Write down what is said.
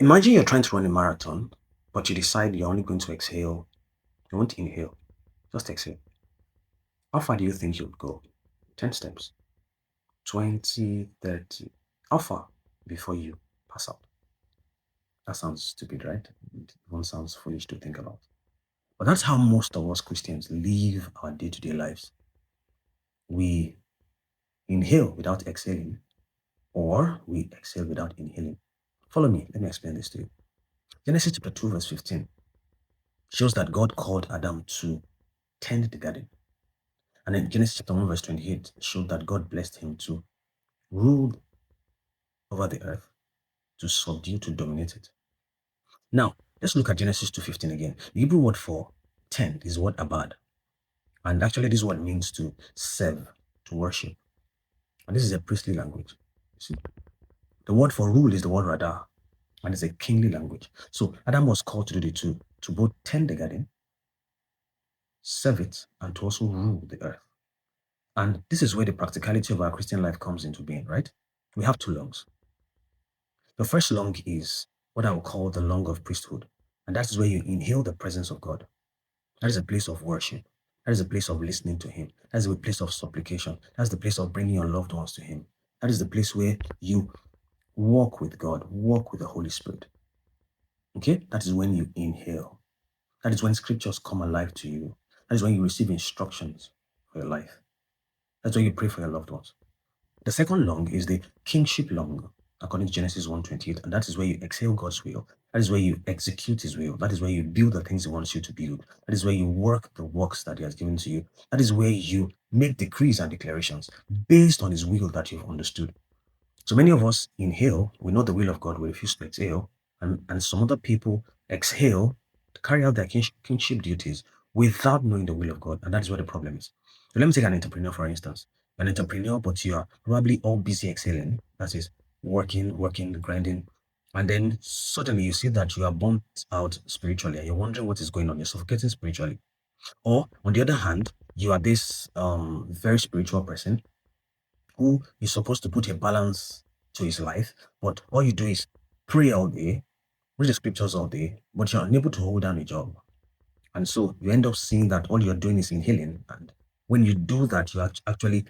Imagine you're trying to run a marathon, but you decide you're only going to exhale. You won't inhale, just exhale. How far do you think you'd go? 10 steps, 20, 30. How far before you pass out? That sounds stupid, right? It even sounds foolish to think about. But that's how most of us Christians live our day to day lives. We inhale without exhaling, or we exhale without inhaling. Follow me, let me explain this to you. Genesis chapter 2, verse 15 shows that God called Adam to tend the garden. And then Genesis chapter 1, verse 28 showed that God blessed him to rule over the earth, to subdue, to dominate it. Now, let's look at Genesis 2:15 again. The Hebrew word for tend is the word abad. And actually, this word means to serve, to worship. And this is a priestly language. You see? The word for rule is the word radah, and it's a kingly language. So Adam was called to do the two, to both tend the garden, serve it, and to also rule the earth. And this is where the practicality of our Christian life comes into being, right? We have two lungs. The first lung is what I would call the lung of priesthood. And that is where you inhale the presence of God. That is a place of worship. That is a place of listening to Him. That is a place of supplication. That's the place of bringing your loved ones to Him. That is the place where you walk with God, walk with the Holy Spirit. Okay? That is when you inhale. That is when scriptures come alive to you. That is when you receive instructions for your life. That's when you pray for your loved ones. The second lung is the kingship lung, according to Genesis 1:28, and that is where you exhale God's will. That is where you execute His will. That is where you build the things He wants you to build. That is where you work the works that He has given to you. That is where you make decrees and declarations based on His will that you've understood. So many of us inhale, we know the will of God, we refuse to exhale, and some other people exhale to carry out their kingship duties without knowing the will of God, and that is where the problem is. So let me take an entrepreneur, for instance. You're an entrepreneur, but you are probably all busy exhaling, that is, working, grinding, and then suddenly you see that you are burnt out spiritually, and you're wondering what is going on. You're suffocating spiritually. Or on the other hand, you are this very spiritual person who is supposed to put a balance to his life, but all you do is pray all day, read the scriptures all day, but you're unable to hold down a job. And so you end up seeing that all you're doing is inhaling. And when you do that, you actually